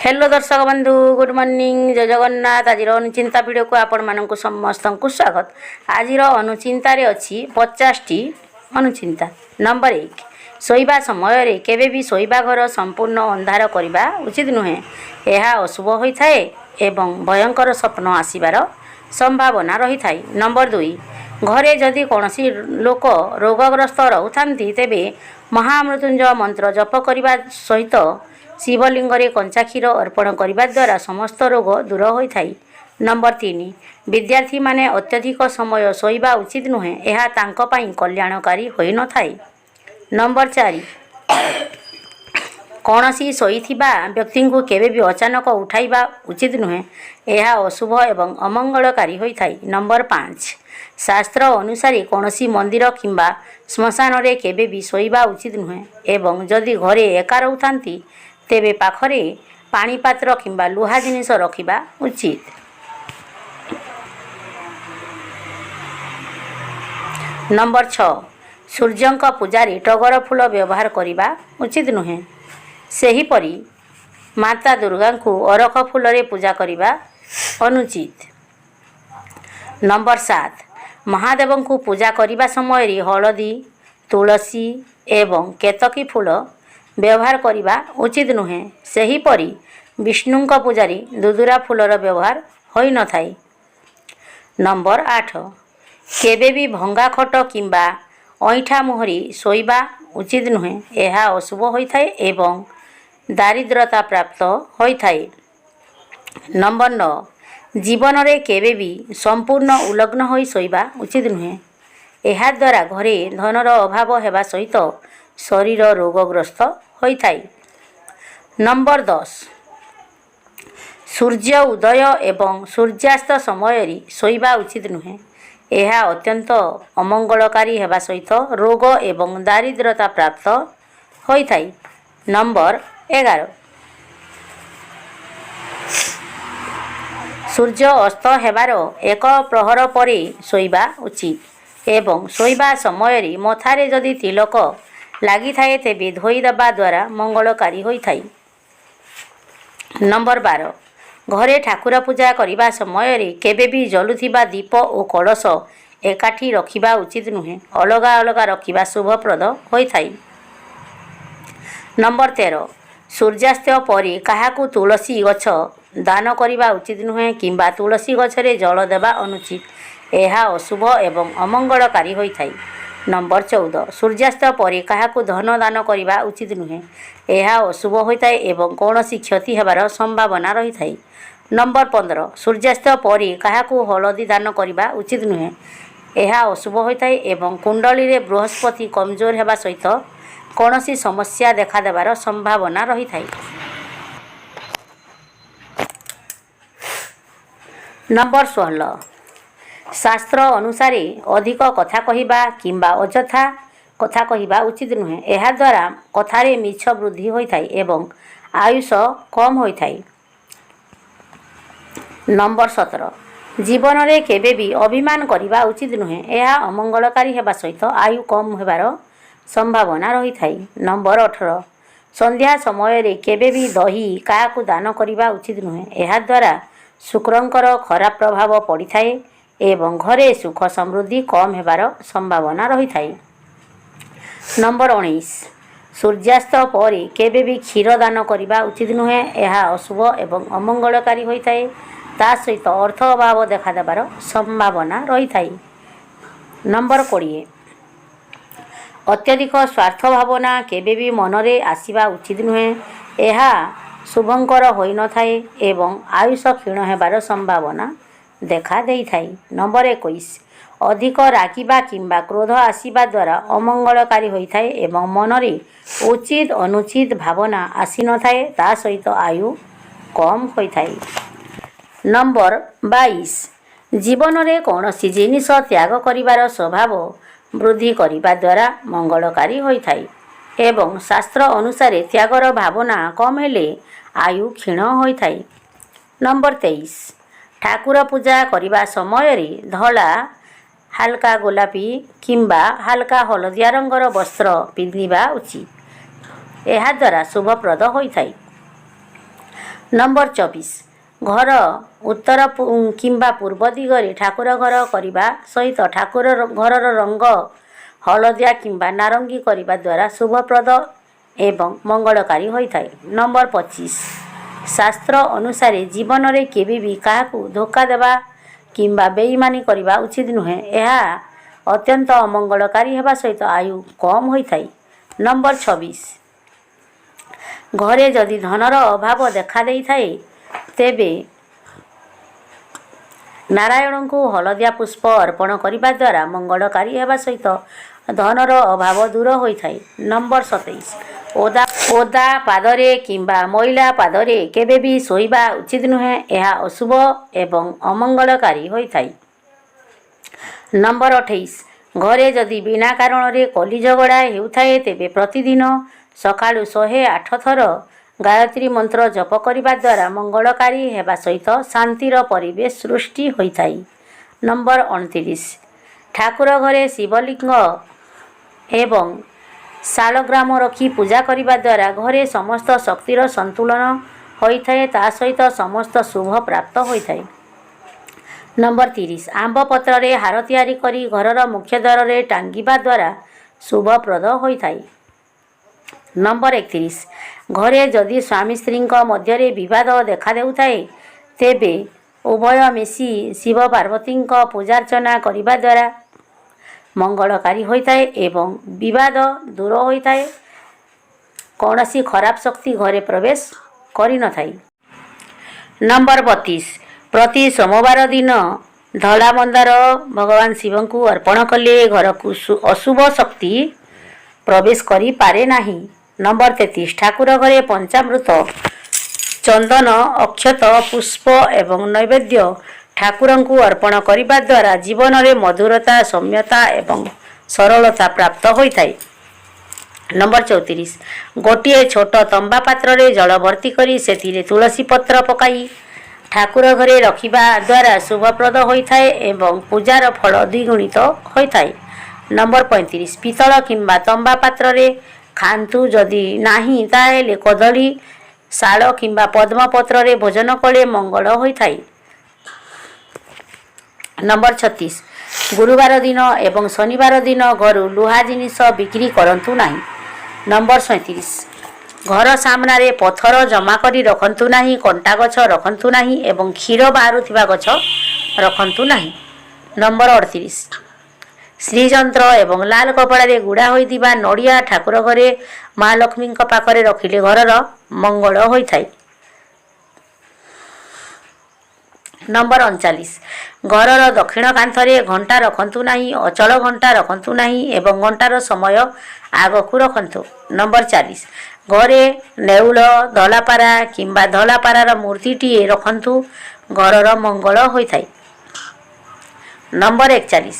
Hello दर्शक बंधु good morning जय जगन्नाथ। आज अनुचिंता वीडियो को आपण मानक समस्त को स्वागत। आज अनुचिंतार अच्छी 50टी अनुचिंता। नंबर 1 शोइबा समय केबे भी शोइबा घर संपूर्ण अंधार करने उचित नुहे। यह अशुभ होता है एवं भयंकर स्वप्न आसबार संभावना रही था। नंबर 2 घरे जदि कौन लोक रोगग्रस्त रोथांती तेबे महामृत्युंजय मंत्र जप करने सहित शिवलिंग कंचा क्षीर अर्पण करने द्वारा समस्त रोग दूर होता है। नंबर 3 विद्यार्थी माने अत्यधिक समय शोइबा उचित नुहे। यह तांको पाई कल्याणकारी होई न थाए। नंबर 4 कौनसी शोइथिबा व्यक्ति को केवे भी अचानक उठाइबा उचित नुहे। यह अशुभ एवं अमंगलकारी होता है। नंबर 5 शास्त्र अनुसार कौनसी मंदिर किंबा श्मशान रे केवे भी शोइबा उचित नुहे एवं जदि घरे एका रहउथांती तेबे पाखरे पानी पात्र किंबा लुहा जिनिस रखिबा उचित। नंबर 6 सूर्यंक पूजारी टगर फूल व्यवहार करने उचित नुहे। सेहीपरि माता दुर्गा को अरख फूल रे पूजा करने अनुचित। नंबर 7 महादेव को पूजा करने समय हलदी तुलसी एवं केतकी फूल व्यवहार करने उचित नुहे। सेहीपरि विष्णु पूजारी दुदुरा फूलर व्यवहार होई न थाए। नंबर 8 केबे भी भंगा खट किंबा ऐठा मुहरी शोइबा उचित नुहे। यह अशुभ होता है एवं दारिद्रता प्राप्त होता है। नंबर 9 जीवन रे केबे भी संपूर्ण उलग्न होई शोइबा उचित नुहे। यह द्वारा घरे धनर अभाव हेबा सहित शरीर रोगग्रस्त होता है। नंबर 10 सूर्य उदय एवं सूर्यास्त समय शोइबा उचित नुहे। यह अत्यंत अमंगलकारी हेबा सहित रोग एवं दारिद्रता प्राप्त होता है। नंबर 11 सूर्य अस्त हेबार एक प्रहर पर शोइबा उचित एवं शोइबा समय मथारे जदि तिलक लगी थाए तेबे धोईदेवा द्वारा मंगलकारी होता है। नंबर 12 घरे ठाकुर पूजा करने समय केबे भी जलुथिबा दीप और कलश एकाठी रखिबा उचित नुहे। अलगा अलगा रखिबा शुभप्रद होता है। नंबर 13 सूर्यास्त पर काहाकू तुलसी गछ दान करने उचित नुहे किंबा तुलसी गछरे जल देवा अनुचित। यह अशुभ एवं अमंगलकारी होता है। नंबर 14 सूर्यास्त पर काहाकू धन दान करने उचित नुहे। यह अशुभ होता है एवं कौन क्षति हेबार संभावना रही है। नंबर 15 सूर्यास्त पर काहाकू हलदी दान करने उचित नुहे। यह अशुभ होता है एवं कुंडली रे बृहस्पति कमजोर हेबा सहित कौन समस्या देखा देवार संभावना रही है। नंबर 16 शास्त्र अनुसार अधिक कथा कहवा किंबा अजथा कथा कहवा उचित नुहे। यह द्वारा कथारे मिछ वृद्धि होता है एवं आयुष कम होता है। नंबर 17 जीवन रे केबे भी अभिमान करवा उचित नुहे। यह अमंगलकारी हेबा सहित आयु कम होबार संभावना रही है। नंबर 18 संध्या समय केबे भी दही काहाकू दान करवा उचित नुहे। यह द्वारा शुक्रंकर खराब प्रभाव पड़ी थाए एवं घरे सुख समृद्धि कम हेबार संभावना रही है। नंबर 19 सूर्यास्त पर केबे भी क्षीर दान करवा उचित नुहे। यह अशुभ एवं अमंगलकारी होता है। ता सहित अर्थ अभाव देखा देवार संभावना रही है। नंबर 20 अत्यधिक स्वार्थ भावना केबे भी मनरे आसीबा उचित नुहे। यह शुभंकर होई न थाए एवं आयुष क्षीण हेबार संभावना देखा देई थाए। नंबर 21 अधिक रागिबा किंबा क्रोध आसीबा द्वारा अमंगलकारी होता है एवं मनरे उचित अनुचित भावना आसी न थाए। ता सहित आयु कम होता है। नंबर 22 जीवन रे कौनसी जिनिस त्याग करिवार स्वभाव वृद्धि करने द्वारा मंगलकारी होता है एवं शास्त्र अनुसार त्यागर भावना कम हेले आयु क्षीण होता है। नंबर 23 ठाकुर पूजा करने समय धला हालका गोलापी किंबा हालका हलदिया रंगर वस्त्र पिंधिबा उचित। यह द्वारा शुभप्रद होता है। ନମ୍ବର 24 ଘର ଉତ୍ତର କିମ୍ବା ପୂର୍ବ ଦିଗରେ ଠାକୁର ଘର କରିବା ସହିତ ଠାକୁର ଘରର ରଙ୍ଗ ହଳଦିଆ କିମ୍ବା ନାରଙ୍ଗୀ କରିବା ଦ୍ୱାରା ଶୁଭପ୍ରଦ ଏବଂ ମଙ୍ଗଳକାରୀ ହୋଇଥାଏ। ନମ୍ବର 25 ଶାସ୍ତ୍ର ଅନୁସାରେ ଜୀବନରେ କେବେ ବି କାହାକୁ ଧୋକା ଦେବା କିମ୍ବା ବେଇମାନି କରିବା ଉଚିତ ନୁହେଁ। ଏହା ଅତ୍ୟନ୍ତ ଅମଙ୍ଗଳକାରୀ ହେବା ସହିତ ଆୟୁ କମ୍ ହୋଇଥାଏ। ନମ୍ବର 26 ଘରେ ଯଦି ଧନର ଅଭାବ ଦେଖା ଦେଇଥାଏ ତେବେ ନାରାୟଣଙ୍କୁ ହଳଦିଆ ପୁଷ୍ପ ଅର୍ପଣ କରିବା ଦ୍ୱାରା ମଙ୍ଗଳକାରୀ ହେବା ସହିତ ଧନର ଅଭାବ ଦୂର ହୋଇଥାଏ। ନମ୍ବର 27 ଓଦା ପାଦରେ କିମ୍ବା ମଇଳା ପାଦରେ କେବେ ବି ଶୋଇବା ଉଚିତ ନୁହେଁ। ଏହା ଅଶୁଭ ଏବଂ ଅମଙ୍ଗଳକାରୀ ହୋଇଥାଏ। ନମ୍ବର 28 ଘରେ ଯଦି ବିନା କାରଣରେ କଳି ଝଗଡ଼ା ହେଉଥାଏ ତେବେ ପ୍ରତିଦିନ ସକାଳୁ 108 ଥର ଗାୟତ୍ରୀ ମନ୍ତ୍ର ଜପ କରିବା ଦ୍ୱାରା ମଙ୍ଗଳକାରୀ ହେବା ସହିତ ଶାନ୍ତିର ପରିବେଶ ସୃଷ୍ଟି ହୋଇଥାଏ। ନମ୍ବର 29 ଠାକୁର ଘରେ ଶିବଲିଙ୍ଗ ଏବଂ ଶାଳଗ୍ରାମ ରଖି ପୂଜା କରିବା ଦ୍ୱାରା ଘରେ ସମସ୍ତ ଶକ୍ତିର ସନ୍ତୁଳନ ହୋଇଥାଏ, ତା ସହିତ ସମସ୍ତ ଶୁଭ ପ୍ରାପ୍ତ ହୋଇଥାଏ। ନମ୍ବର 30 ଆମ୍ବ ପତ୍ରରେ ହାର ତିଆରି କରି ଘରର ମୁଖ୍ୟ ଦ୍ୱାରରେ ଟାଙ୍ଗିବା ଦ୍ୱାରା ଶୁଭପ୍ରଦ ହୋଇଥାଏ। ନମ୍ବର 31 ଘରେ ଯଦି ସ୍ୱାମୀ ସ୍ତ୍ରୀଙ୍କ ମଧ୍ୟରେ ବିବାଦ ଦେଖାଦେଉଥାଏ ତେବେ ଉଭୟ ମିଶି ଶିବ ପାର୍ବତୀଙ୍କ ପୂଜାର୍ଚ୍ଚନା କରିବା ଦ୍ୱାରା ମଙ୍ଗଳକାରୀ ହୋଇଥାଏ ଏବଂ ବିବାଦ ଦୂର ହୋଇଥାଏ। କୌଣସି ଖରାପ ଶକ୍ତି ଘରେ ପ୍ରବେଶ କରିନଥାଏ। ନମ୍ବର 32 ପ୍ରତି ସୋମବାର ଦିନ ଧଳା ମନ୍ଦାର ଭଗବାନ ଶିବଙ୍କୁ ଅର୍ପଣ କଲେ ଘରକୁ ଅଶୁଭ ଶକ୍ତି ପ୍ରବେଶ କରିପାରେ ନାହିଁ। ନମ୍ବର 33 ଠାକୁର ଘରେ ପଞ୍ଚାମୃତ ଚନ୍ଦନ ଅକ୍ଷତ ପୁଷ୍ପ ଏବଂ ନୈବେଦ୍ୟ ଠାକୁରଙ୍କୁ ଅର୍ପଣ କରିବା ଦ୍ୱାରା ଜୀବନରେ ମଧୁରତା ସୌମ୍ୟତା ଏବଂ ସରଳତା ପ୍ରାପ୍ତ ହୋଇଥାଏ। ନମ୍ବର 34 ଗୋଟିଏ ଛୋଟ ତମ୍ବା ପାତ୍ରରେ ଜଳ ଭର୍ତ୍ତି କରି ସେଥିରେ ତୁଳସୀ ପତ୍ର ପକାଇ ଠାକୁର ଘରେ ରଖିବା ଦ୍ୱାରା ଶୁଭପ୍ରଦ ହୋଇଥାଏ ଏବଂ ପୂଜାର ଫଳ ଦ୍ୱିଗୁଣିତ ହୋଇଥାଏ। ନମ୍ବର 35 ପିତ୍ତଳ କିମ୍ବା ତମ୍ବା ପାତ୍ରରେ ଖାଆନ୍ତୁ, ଯଦି ନାହିଁ ତାହେଲେ କଦଳୀ ଶାଳ କିମ୍ବା ପଦ୍ମ ପତ୍ରରେ ଭୋଜନ କଲେ ମଙ୍ଗଳ ହୋଇଥାଏ। ନମ୍ବର 36 ଗୁରୁବାର ଦିନ ଏବଂ ଶନିବାର ଦିନ ଘରୁ ଲୁହା ଜିନିଷ ବିକ୍ରି କରନ୍ତୁ ନାହିଁ। ନମ୍ବର 37 ଘର ସାମ୍ନାରେ ପଥର ଜମା କରି ରଖନ୍ତୁ ନାହିଁ, କଣ୍ଟା ଗଛ ରଖନ୍ତୁ ନାହିଁ ଏବଂ କ୍ଷୀର ବାହାରୁଥିବା ଗଛ ରଖନ୍ତୁ ନାହିଁ। ନମ୍ବର 38 ଶ୍ରୀଯନ୍ତ୍ର ଏବଂ ଲାଲ କପଡ଼ାରେ ଗୁଡ଼ା ହୋଇଥିବା ନଡ଼ିଆ ଠାକୁର ଘରେ ମା ଲକ୍ଷ୍ମୀଙ୍କ ପାଖରେ ରଖିଲେ ଘରର ମଙ୍ଗଳ ହୋଇଥାଏ। ନମ୍ବର 39 ଘରର ଦକ୍ଷିଣ କାନ୍ଥରେ ଘଣ୍ଟା ରଖନ୍ତୁ ନାହିଁ, ଅଚଳ ଘଣ୍ଟା ରଖନ୍ତୁ ନାହିଁ ଏବଂ ଘଣ୍ଟାର ସମୟ ଆଗକୁ ରଖନ୍ତୁ। ନମ୍ବର 40 ଘରେ ନେଉଳ ଧଳାପାରା କିମ୍ବା ଧଳାପାରାର ମୂର୍ତ୍ତିଟିଏ ରଖନ୍ତୁ, ଘରର ମଙ୍ଗଳ ହୋଇଥାଏ। ନମ୍ବର 41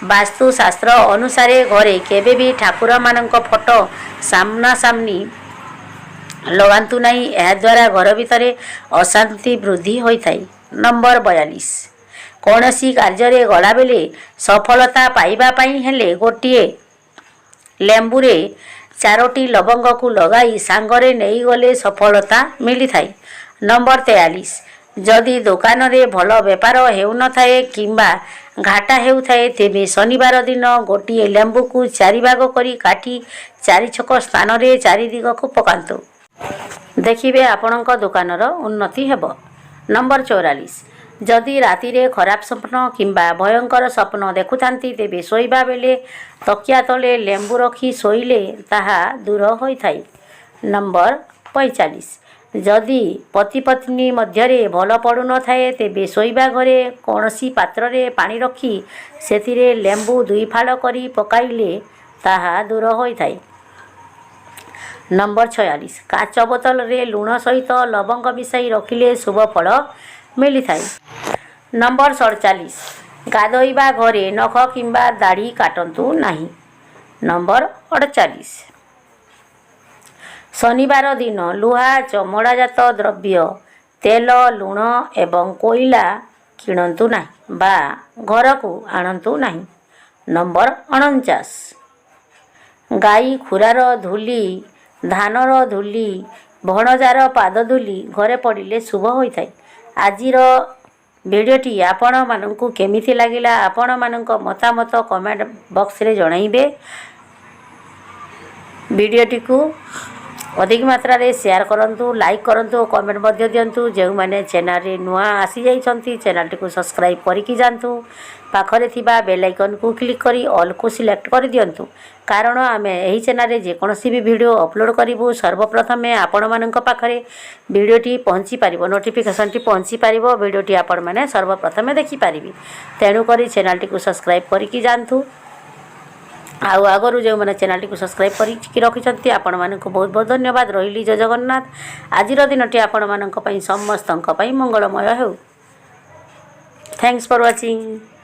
ବାସ୍ତୁଶାସ୍ତ୍ର ଅନୁସାରେ ଘରେ କେବେ ବି ଠାକୁରମାନଙ୍କ ଫଟୋ ସାମ୍ନାସାମ୍ନି ଲଗାନ୍ତୁ ନାହିଁ, ଏହାଦ୍ୱାରା ଘର ଭିତରେ ଅଶାନ୍ତି ବୃଦ୍ଧି ହୋଇଥାଏ। ନମ୍ବର 42 କୌଣସି କାର୍ଯ୍ୟରେ ଗଲାବେଳେ ସଫଳତା ପାଇବା ପାଇଁ ହେଲେ ଗୋଟିଏ ଲେମ୍ବୁରେ 4ଟି ଲବଙ୍ଗକୁ ଲଗାଇ ସାଙ୍ଗରେ ନେଇଗଲେ ସଫଳତା ମିଳିଥାଏ। ନମ୍ବର 43 ଯଦି ଦୋକାନରେ ଭଲ ବେପାର ହେଉନଥାଏ କିମ୍ବା ଘାଟା ହେଉଥାଏ ତେବେ ଶନିବାର ଦିନ ଗୋଟିଏ ଲେମ୍ବୁକୁ 4 ଭାଗ କରି କାଟି 4 ଛକ ସ୍ଥାନରେ 4 ଦିଗକୁ ପକାନ୍ତୁ। ଦେଖିବେ ଆପଣଙ୍କ ଦୋକାନର ଉନ୍ନତି ହେବ। ନମ୍ବର 44 ଯଦି ରାତିରେ ଖରାପ ସ୍ୱପ୍ନ କିମ୍ବା ଭୟଙ୍କର ସ୍ୱପ୍ନ ଦେଖୁଥାନ୍ତି ତେବେ ଶୋଇବା ବେଳେ ତକିଆ ତଳେ ଲେମ୍ବୁ ରଖି ଶୋଇଲେ ତାହା ଦୂର ହୋଇଥାଏ। ନମ୍ବର 45 ଯଦି ପତି ପତ୍ନୀ ମଧ୍ୟରେ ଭଲ ପଡ଼ୁନଥାଏ ତେବେ ଶୋଇବା ଘରେ କୌଣସି ପାତ୍ରରେ ପାଣି ରଖି ସେଥିରେ ଲେମ୍ବୁ 2 ଫାଳ କରି ପକାଇଲେ ତାହା ଦୂର ହୋଇଥାଏ। ନମ୍ବର 46 କାଚ ବୋତଲରେ ଲୁଣ ସହିତ ଲବଙ୍ଗ ମିଶାଇ ରଖିଲେ ଶୁଭ ଫଳ ମିଳିଥାଏ। ନମ୍ବର 47 ଗାଧୋଇବା ଘରେ ନଖ କିମ୍ବା ଦାଢ଼ି କାଟନ୍ତୁ ନାହିଁ। ନମ୍ବର 48 ଶନିବାର ଦିନ ଲୁହା ଚମଡ଼ାଜାତ ଦ୍ରବ୍ୟ, ତେଲ, ଲୁଣ ଏବଂ କୋଇଲା କିଣନ୍ତୁ ନାହିଁ ବା ଘରକୁ ଆଣନ୍ତୁ ନାହିଁ। ନମ୍ବର 49 ଗାଈ ଖୁରାର ଧୂଳି, ଧାନର ଧୂଳି ଭଣଜାର ପାଦ ଧୂଳି ଘରେ ପଡ଼ିଲେ ଶୁଭ ହୋଇଥାଏ। ଆଜିର ଭିଡ଼ିଓଟି ଆପଣମାନଙ୍କୁ କେମିତି ଲାଗିଲା ଆପଣମାନଙ୍କ ମତାମତ କମେଣ୍ଟ ବକ୍ସରେ ଜଣାଇବେ। ଭିଡ଼ିଓଟିକୁ ଅଧିକ ମାତ୍ରାରେ ସେୟାର କରନ୍ତୁ, ଲାଇକ୍ କରନ୍ତୁ ଓ କମେଣ୍ଟ ମଧ୍ୟ ଦିଅନ୍ତୁ। ଯେଉଁମାନେ ଚ୍ୟାନେଲରେ ନୂଆ ଆସିଯାଇଛନ୍ତି ଚ୍ୟାନେଲଟିକୁ ସବସ୍କ୍ରାଇବ୍ କରିକି ଯାଆନ୍ତୁ। ପାଖରେ ଥିବା ବେଲ୍ ଆଇକନ୍କୁ କ୍ଲିକ୍ କରି ଅଲ୍କୁ ସିଲେକ୍ଟ କରିଦିଅନ୍ତୁ, କାରଣ ଆମେ ଏହି ଚ୍ୟାନେଲରେ ଯେକୌଣସି ବି ଭିଡ଼ିଓ ଅପଲୋଡ଼ କରିବୁ ସର୍ବପ୍ରଥମେ ଆପଣମାନଙ୍କ ପାଖରେ ଭିଡ଼ିଓଟି ପହଞ୍ଚି ପାରିବ, ନୋଟିଫିକେସନ୍ଟି ପହଞ୍ଚି ପାରିବ, ଭିଡ଼ିଓଟି ଆପଣମାନେ ସର୍ବପ୍ରଥମେ ଦେଖିପାରିବେ। ତେଣୁକରି ଚ୍ୟାନେଲଟିକୁ ସବସ୍କ୍ରାଇବ୍ କରିକି ଯାଆନ୍ତୁ। ଆଉ ଆଗରୁ ଯେଉଁମାନେ ଚ୍ୟାନେଲଟିକୁ ସବସ୍କ୍ରାଇବ୍ କରିକି ରଖିଛନ୍ତି ଆପଣମାନଙ୍କୁ ବହୁତ ବହୁତ ଧନ୍ୟବାଦ। ରହିଲି ଜୟ ଜଗନ୍ନାଥ। ଆଜିର ଦିନଟି ଆପଣମାନଙ୍କ ପାଇଁ ସମସ୍ତଙ୍କ ପାଇଁ ମଙ୍ଗଳମୟ ହେଉ। Thanks for watching.